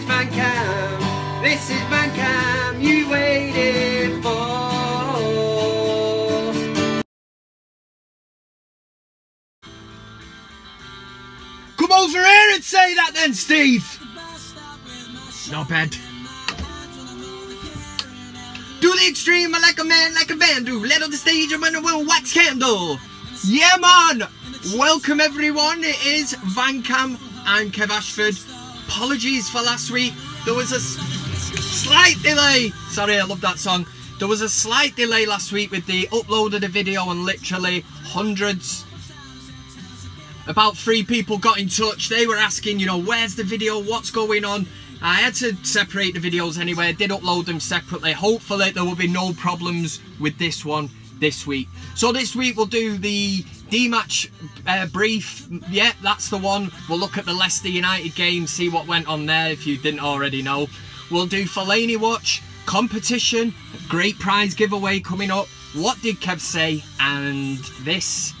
VanCam. This is VanCam you waited for. Come over here and say that then, Steve. Not bad. Do the extreme like a man, like a vandal. Let on the stage and run a little wax candle. Yeah, man. Welcome, everyone. It is VanCam. I'm Kev Ashford. Apologies for last week. There was a slight delay. Sorry, I love that song. There was a slight delay last week with the upload of the video, and literally hundreds. About 3 people got in touch. They were asking, you know, where's the video? What's going on? I had to separate the videos anyway. I did upload them separately. Hopefully there will be no problems with this one this week. So this week we'll do the D-match brief. Yeah, that's the one. We'll look at the Leicester United game, see what went on there if you didn't already know. We'll do Fellaini Watch, competition, great prize giveaway coming up. What did Kev say? And this,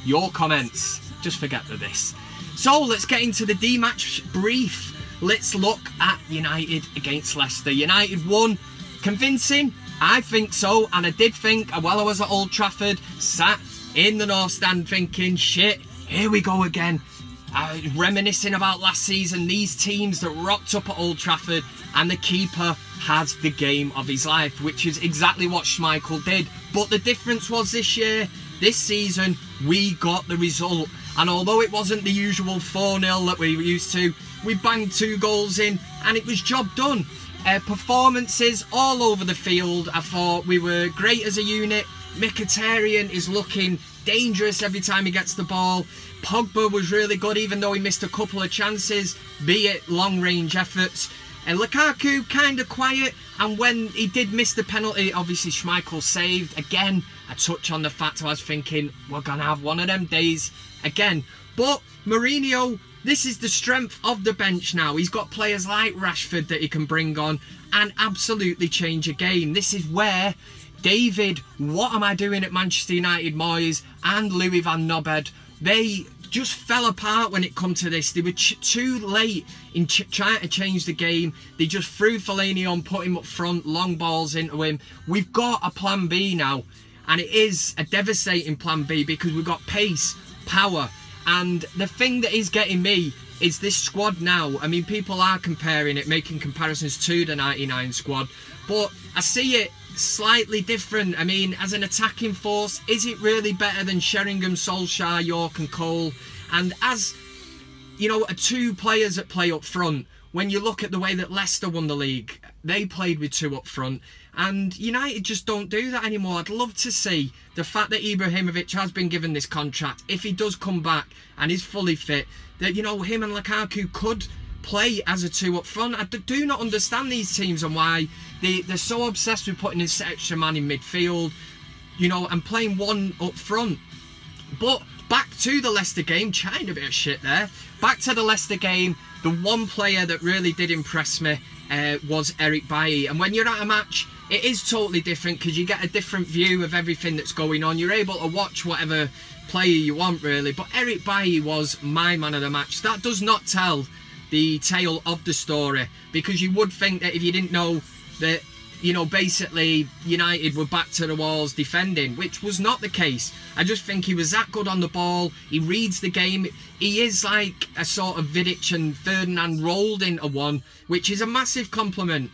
your comments. Just forget this. So let's get into the D-match brief. Let's look at United against Leicester. United won. Convincing? I think so. And I did think, while I was at Old Trafford, sat in the North Stand thinking, shit, here we go again. Reminiscing about last season, these teams that rocked up at Old Trafford, and the keeper has the game of his life, which is exactly what Schmeichel did. But the difference was this season, we got the result. And although it wasn't the usual 4-0 that we were used to, we banged 2 goals in and it was job done. Performances all over the field. I thought we were great as a unit. Mkhitaryan is looking dangerous every time he gets the ball. Pogba was really good, even though he missed a couple of chances, be it long-range efforts. And Lukaku kind of quiet, and when he did miss the penalty, obviously Schmeichel saved. Again, I touch on the fact I was thinking, we're going to have one of them days again. But Mourinho, this is the strength of the bench now. He's got players like Rashford that he can bring on and absolutely change a game. This is where David, what am I doing at Manchester United, Moyes, and Louis van Nobed, they just fell apart when it come to this. They were too late in trying to change the game. They just threw Fellaini on, put him up front, long balls into him. We've got a plan B now, and it is a devastating plan B because we've got pace, power, and the thing that is getting me is this squad now. I mean, people are comparing it, making comparisons to the 99 squad, but I see it slightly different. I mean, as an attacking force, is it really better than Sheringham, Solskjaer, York and Cole? And as, you know, 2 players that play up front, when you look at the way that Leicester won the league, they played with 2 up front, and United just don't do that anymore. I'd love to see the fact that Ibrahimovic has been given this contract, if he does come back and is fully fit, that, you know, him and Lukaku could play as a 2 up front. I do not understand these teams and why they're so obsessed with putting this extra man in midfield, you know, and playing 1 up front. But back to the Leicester game, chatting a bit of shit there. Back to the Leicester game, the one player that really did impress me was Eric Bailly. And when you're at a match, it is totally different because you get a different view of everything that's going on. You're able to watch whatever player you want, really. But Eric Bailly was my man of the match. That does not tell the tale of the story, because you would think that if you didn't know that, you know, basically United were back to the walls defending, which was not the case. I just think he was that good on the ball. He reads the game. He is like a sort of Vidic and Ferdinand rolled into one, which is a massive compliment.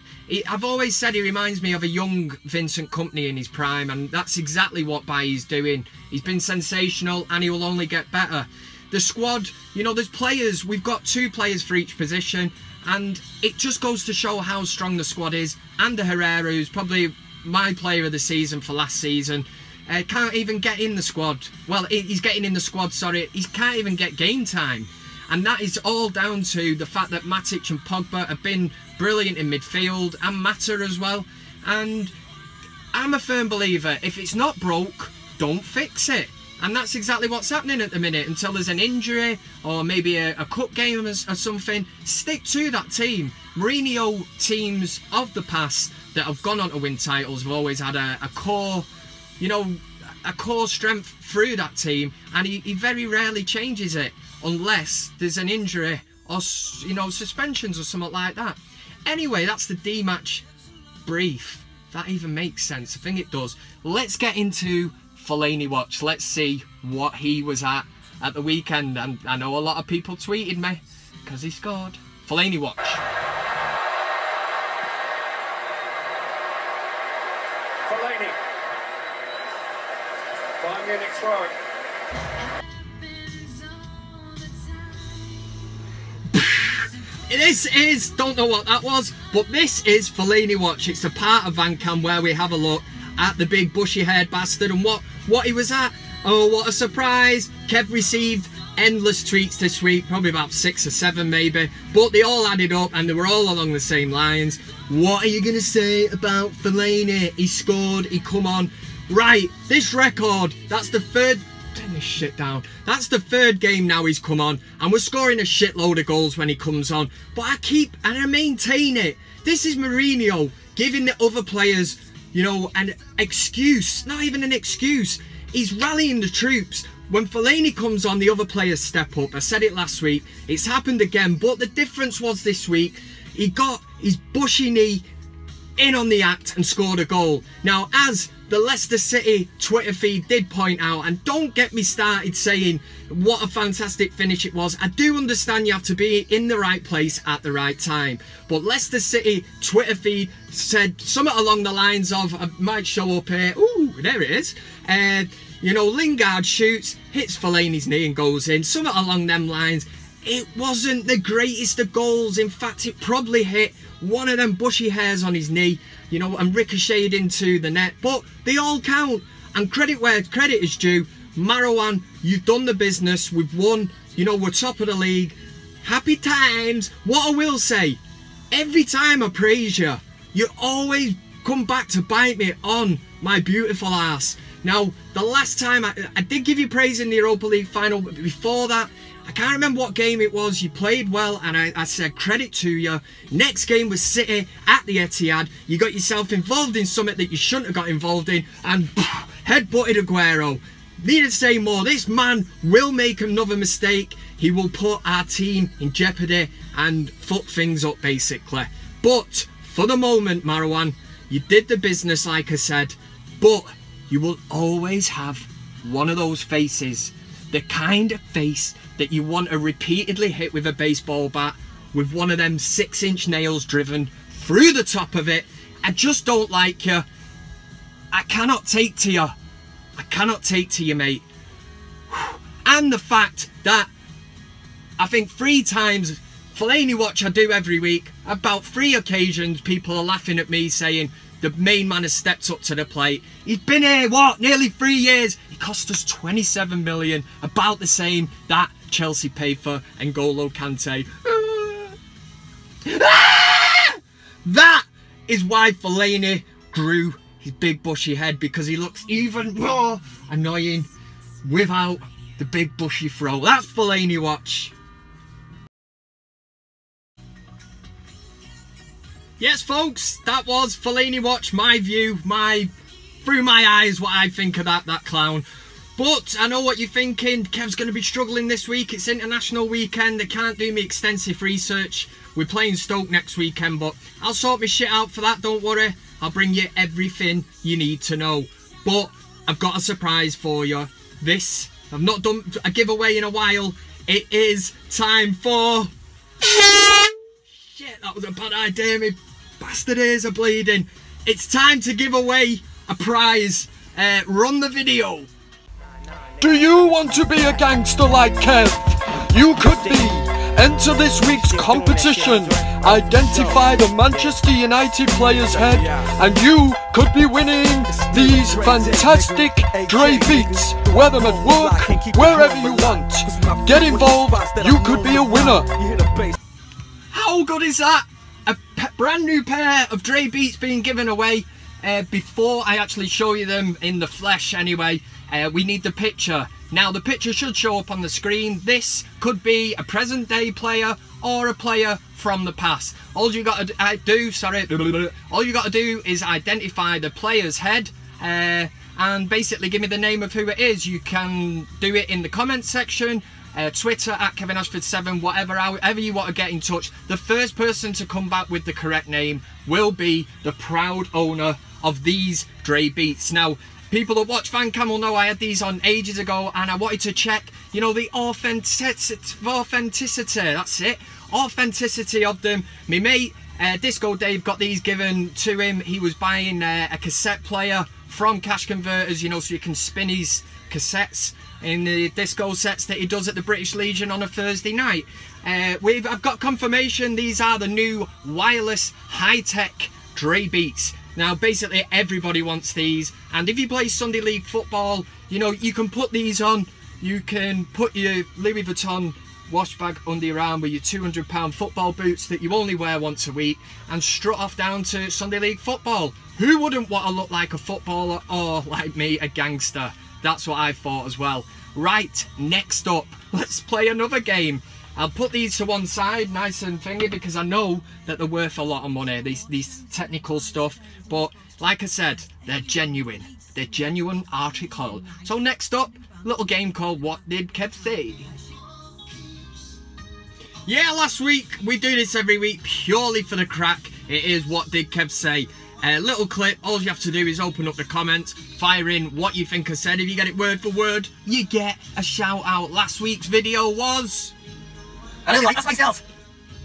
I've always said he reminds me of a young Vincent Kompany in his prime, and that's exactly what Bailly's doing. He's been sensational and he will only get better. The squad, you know, there's players, we've got 2 players for each position, and it just goes to show how strong the squad is. And Herrera, who's probably my player of the season for last season, can't even get in the squad. Well, he's getting in the squad, sorry. He can't even get game time. And that is all down to the fact that Matic and Pogba have been brilliant in midfield, and Mata as well. And I'm a firm believer, if it's not broke, don't fix it. And that's exactly what's happening at the minute. Until there's an injury or maybe a cup game or something, stick to that team. Mourinho teams of the past that have gone on to win titles have always had a core, you know, a core strength through that team, and he very rarely changes it unless there's an injury or, you know, suspensions or something like that. Anyway, that's the D-match brief. If that even makes sense. I think it does. Let's get into Fellaini Watch. Let's see what he was at the weekend. And I know a lot of people tweeted me because he scored. Fellaini Watch. Fellaini. Bayern Munich throwing. This is, don't know what that was, but this is Fellaini Watch. It's a part of VanCam where we have a look at the big bushy-haired bastard and what he was at. Oh, what a surprise. Kev received endless tweets this week, probably about 6 or 7 maybe, but they all added up and they were all along the same lines. What are you going to say about Fellaini? He scored, he come on. Right, this record, that's the third... Turn this shit down. That's the third game now he's come on, and we're scoring a shitload of goals when he comes on. But I maintain it. This is Mourinho giving the other players, you know, an excuse. Not even an excuse. He's rallying the troops. When Fellaini comes on, the other players step up. I said it last week. It's happened again. But the difference was this week, he got his bushy knee in on the act and scored a goal. Now, as the Leicester City Twitter feed did point out, and don't get me started saying what a fantastic finish it was. I do understand you have to be in the right place at the right time. But Leicester City Twitter feed said something along the lines of, I might show up here. Ooh, there it is. You know, Lingard shoots, hits Fellaini's knee and goes in. Something along them lines. It wasn't the greatest of goals. In fact, it probably hit one of them bushy hairs on his knee, you know, and ricocheted into the net. But they all count. And credit where credit is due. Marwan, you've done the business. We've won. You know, we're top of the league. Happy times. What I will say, every time I praise you, you always come back to bite me on my beautiful ass. Now, the last time I did give you praise in the Europa League final, but before that, I can't remember what game it was. You played well, and I said credit to you. Next game was City at the Etihad. You got yourself involved in something that you shouldn't have got involved in, and head-butted Aguero. Need to say more. This man will make another mistake. He will put our team in jeopardy and fuck things up, basically. But for the moment, Marwan, you did the business, like I said, but you will always have one of those faces, the kind of face that you want to repeatedly hit with a baseball bat with one of them 6-inch nails driven through the top of it. I just don't like you. I cannot take to you. I cannot take to you, mate. And the fact that I think 3 times, Fellaini Watch I do every week, about 3 occasions people are laughing at me saying the main man has stepped up to the plate. He's been here, what, nearly 3 years. He cost us 27 million, about the same that Chelsea paid for N'Golo Kante. That is why Fellaini grew his big bushy head, because he looks even more annoying without the big bushy fro. That's Fellaini Watch. Yes, folks, that was Fellaini Watch, my view, through my eyes, what I think of that clown. But I know what you're thinking. Kev's going to be struggling this week. It's international weekend. They can't do me extensive research. We're playing Stoke next weekend, but I'll sort my shit out for that, don't worry. I'll bring you everything you need to know. But I've got a surprise for you. This, I've not done a giveaway in a while. It is time for... Shit, that was a bad idea. My bastard ears are bleeding. It's time to give away a prize. Run the video. Do you want to be a gangster like Kev? You could be. Enter this week's competition. Identify the Manchester United player's head, and you could be winning these fantastic Dre beats. Wear them at work, wherever you want. Get involved, you could be a winner. How good is that? A brand new pair of Dre beats being given away. Before I actually show you them in the flesh anyway, we need the picture. Now the picture should show up on the screen. This could be a present day player or a player from the past. All you got to do is identify the player's head and basically give me the name of who it is. You can do it in the comment section, Twitter at Kevin Ashford7, whatever, however you want to get in touch. The first person to come back with the correct name will be the proud owner of these Dre Beats. Now, people that watch VanCam will know I had these on ages ago, and I wanted to check, you know, the authenticity, that's it, authenticity of them. My mate, Disco Dave, got these given to him. He was buying a cassette player from Cash Converters, you know, so you can spin his cassettes in the disco sets that he does at the British Legion on a Thursday night. I've got confirmation these are the new wireless high-tech Dre Beats. Now, basically, everybody wants these, and if you play Sunday League football, you know, you can put these on. You can put your Louis Vuitton wash bag under your arm with your £200 football boots that you only wear once a week and strut off down to Sunday League football. Who wouldn't want to look like a footballer, or like me, a gangster? That's what I thought as well. Right, next up, let's play another game. I'll put these to one side, nice and thingy, because I know that they're worth a lot of money, these technical stuff. But like I said, they're genuine. They're genuine article. So next up, little game called What Did Kev Say? Yeah, last week, we do this every week purely for the crack. It is What Did Kev Say? A little clip, all you have to do is open up the comments, fire in what you think I said. If you get it word for word, you get a shout out. Last week's video was... I really like this myself.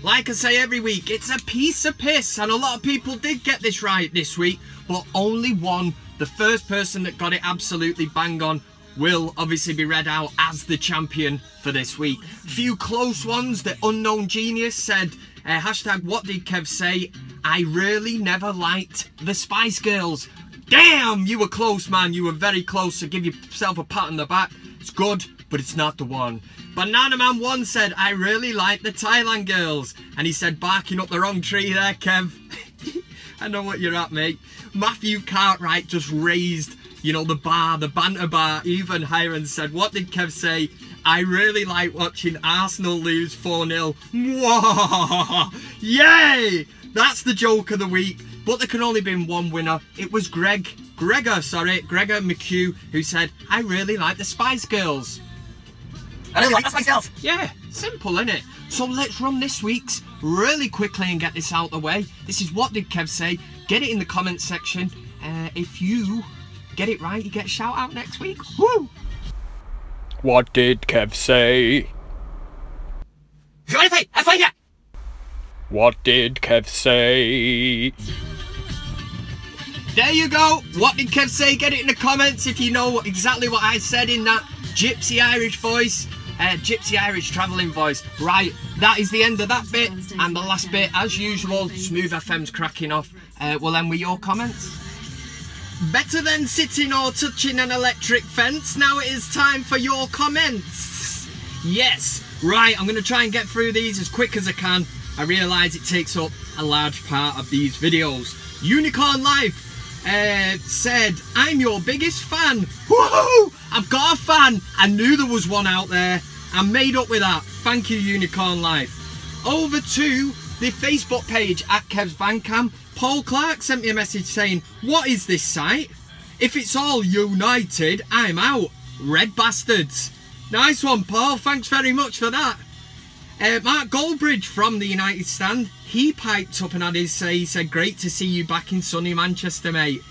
Like I say every week, it's a piece of piss, and a lot of people did get this right this week, but only one, the first person that got it absolutely bang on, will obviously be read out as the champion for this week. A few close ones. The Unknown Genius said, hashtag what did Kev say? I really never liked the Spice Girls. Damn, you were close, man. You were very close, so give yourself a pat on the back. It's good, but it's not the one. Banana Man 1 said, I really like the Thailand girls. And he said, barking up the wrong tree there, Kev. I know what you're at, mate. Matthew Cartwright just raised, you know, the bar, the banter bar, even higher, and said, what did Kev say? I really like watching Arsenal lose 4-0. Yay! That's the joke of the week. But there can only be one winner. It was Gregor McHugh, who said, I really like the Spice Girls. I really like this myself. Yeah, simple, innit? So let's run this week's really quickly and get this out the way. This is What Did Kev Say? Get it in the comments section. If you get it right, you get a shout out next week. Woo! What did Kev say? What did Kev say? There you go. What did Kev say? Get it in the comments if you know exactly what I said in that gypsy Irish voice. Gypsy Irish travelling voice. Right, that is the end of that bit. And the last bit, as usual, Smooth FM's cracking off. We'll end with your comments. Better than sitting or touching an electric fence. Now it is time for your comments. Yes. Right, I'm going to try and get through these as quick as I can. I realise it takes up a large part of these videos. Unicorn Life said, I'm your biggest fan. Woohoo! I've got a fan. I knew there was one out there. I'm made up with that. Thank you, Unicorn Life. Over to the Facebook page at Kev's VanCam. Paul Clark sent me a message saying, what is this site? If it's all United, I'm out. Red bastards. Nice one, Paul. Thanks very much for that. Mark Goldbridge from the United Stand, he piped up and had his say. He said, great to see you back in sunny Manchester, mate.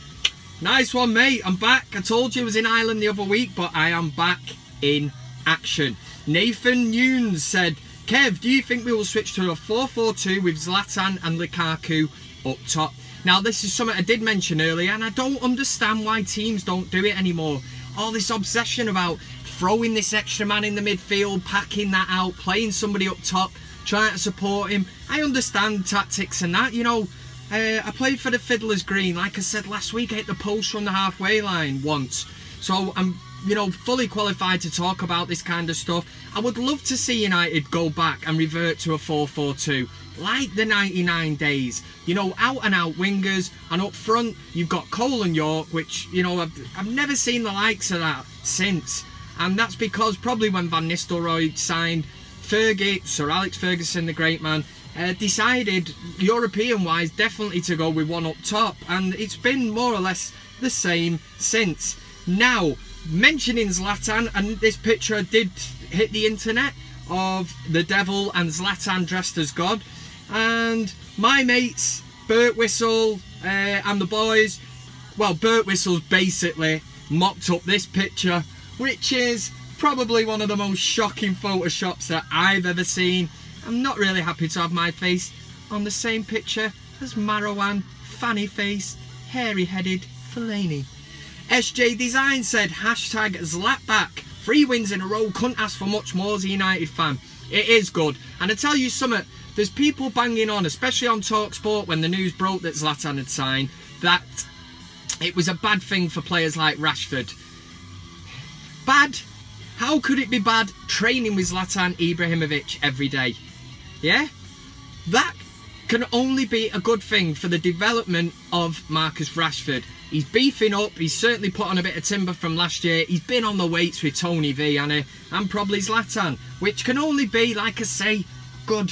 Nice one, mate. I'm back. I told you I was in Ireland the other week, but I am back in action. Nathan Nunes said, Kev, do you think we will switch to a 4-4-2 with Zlatan and Lukaku up top? Now, this is something I did mention earlier, and I don't understand why teams don't do it anymore. All this obsession about throwing this extra man in the midfield, packing that out, playing somebody up top, trying to support him. I understand tactics and that, you know. I played for the Fiddler's Green. Like I said last week, I hit the post from the halfway line once. So I'm, you know, fully qualified to talk about this kind of stuff. I would love to see United go back and revert to a 4-4-2. Like the 99 days. You know, out and out wingers. And up front, you've got Cole and York, which, you know, I've never seen the likes of that since. And that's because probably when Van Nistelrooy signed, Fergie, Sir Alex Ferguson, the great man, decided, European-wise, definitely to go with one up top. And it's been more or less the same since. Now, mentioning Zlatan, and this picture did hit the internet of the devil and Zlatan dressed as God, and my mates Bert Whistle and the boys, well, Bert Whistle's basically mocked up this picture, which is probably one of the most shocking photoshops that I've ever seen. I'm not really happy to have my face on the same picture as Marwan, fanny face, hairy headed Fellaini. SJ Design said hashtag Zlatback, 3 wins in a row, couldn't ask for much more as a United fan. It is good, and I tell you something, there's people banging on, especially on TalkSport when the news broke that Zlatan had signed, that it was a bad thing for players like Rashford. Bad? How could it be bad training with Zlatan Ibrahimovic every day? Yeah? That can only be a good thing for the development of Marcus Rashford. He's beefing up, he's certainly put on a bit of timber from last year, he's been on the weights with Tony V and probably Zlatan, which can only be, like I say, good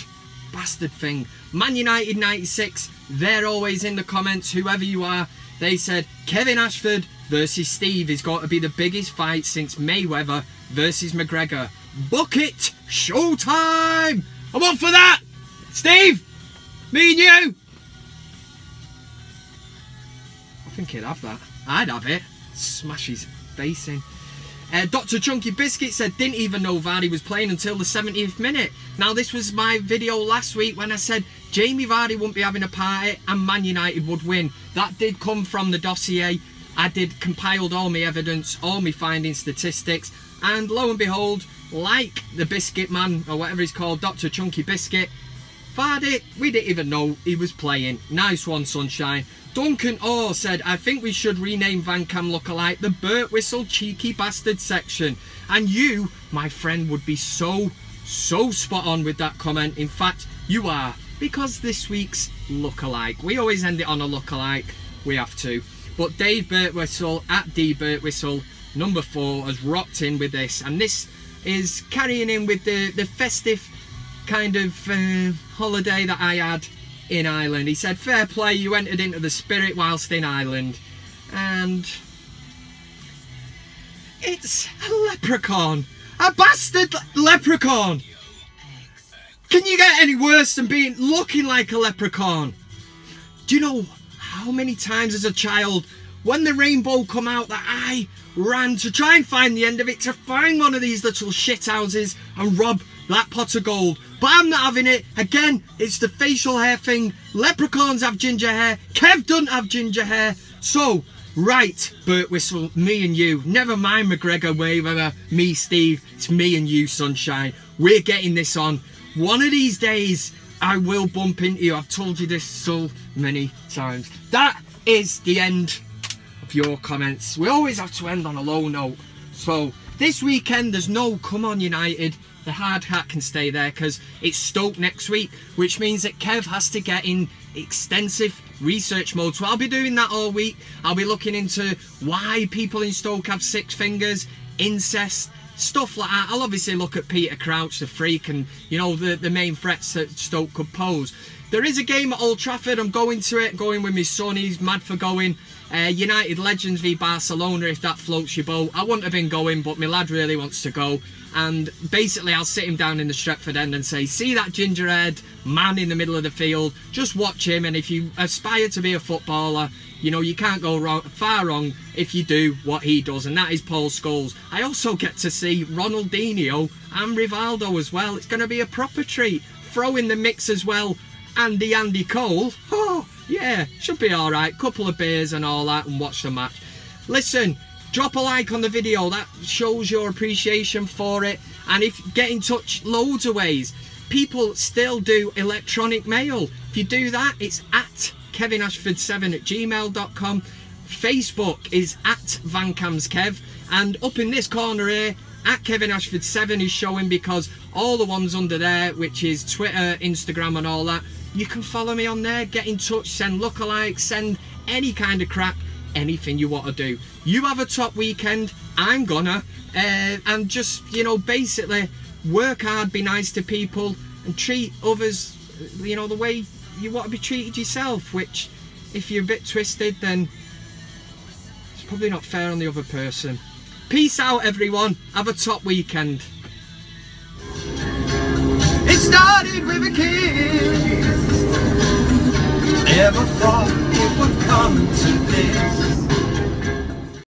bastard thing. Man United 96, they're always in the comments, whoever you are, they said Kevin Ashford versus Steve is going to be the biggest fight since Mayweather versus McGregor. Book it! Showtime! I'm on for that! Steve! Me and you! I think he'd have that. I'd have it. Smash his face in. Dr. Chunky Biscuit said, didn't even know Vardy was playing until the 70th minute. Now, this was my video last week when I said Jamie Vardy wouldn't be having a party and Man United would win. That did come from the dossier. I did compiled all my evidence, all my finding statistics, and lo and behold, like the Biscuit Man, or whatever he's called, Dr. Chunky Biscuit, Vardy, we didn't even know he was playing. Nice one, Sunshine. Duncan Orr said, I think we should rename VanCam lookalike the Bert Whistle Cheeky Bastard section. And you, my friend, would be so spot on with that comment. In fact, you are, because this week's lookalike, we always end it on a lookalike, we have to. But Dave Bert Whistle, at D Bert Whistle, number 4, has rocked in with this. And this is carrying in with the festive kind of holiday that I had in Ireland. He said, fair play, you entered into the spirit whilst in Ireland. And it's a leprechaun. A bastard leprechaun. Can you get any worse than looking like a leprechaun? Do you know how many times as a child, when the rainbow come out, that I ran to try and find the end of it, to find one of these little shit houses and rob that pot of gold? But I'm not having it. Again, it's the facial hair thing. Leprechauns have ginger hair. Kev doesn't have ginger hair. So, right, Bert Whistle, me and you. Never mind McGregor, Mayweather, me, Steve. It's me and you, Sunshine. We're getting this on. One of these days, I will bump into you. I've told you this so many times. That is the end of your comments. We always have to end on a low note. So, this weekend, there's no come on United. The hard hat can stay there because it's Stoke next week, which means that Kev has to get in extensive research mode. So I'll be doing that all week. I'll be looking into why people in Stoke have 6 fingers, incest, stuff like that. I'll obviously look at Peter Crouch, the freak, and, you know, the main threats that Stoke could pose. There is a game at Old Trafford. I'm going to it, going with my son. He's mad for going. United Legends v Barcelona, if that floats your boat. I wouldn't have been going, but my lad really wants to go. And basically I'll sit him down in the Stretford end and say, see that ginger-haired man in the middle of the field, just watch him, and if you aspire to be a footballer, you know, you can't go far wrong if you do what he does, and that is Paul Scholes. I also get to see Ronaldinho and Rivaldo as well. It's going to be a proper treat. Throw in the mix as well, Andy Cole. Oh yeah, should be alright. Couple of beers and all that, and watch the match. Listen, drop a like on the video, that shows your appreciation for it. And if get in touch loads of ways. People still do electronic mail. If you do that, it's at kevinashford7@gmail.com. Facebook is at VanCamsKev, and up in this corner here, at kevinashford7 is showing, because all the ones under there, which is Twitter, Instagram and all that, you can follow me on there, get in touch, send lookalikes, send any kind of crap, anything you want to do. You have a top weekend, I'm gonna, and just, you know, basically work hard, be nice to people, and treat others, you know, the way you want to be treated yourself, which, if you're a bit twisted, then it's probably not fair on the other person. Peace out, everyone. Have a top weekend. It started with a kiss. Never thought it would come to this.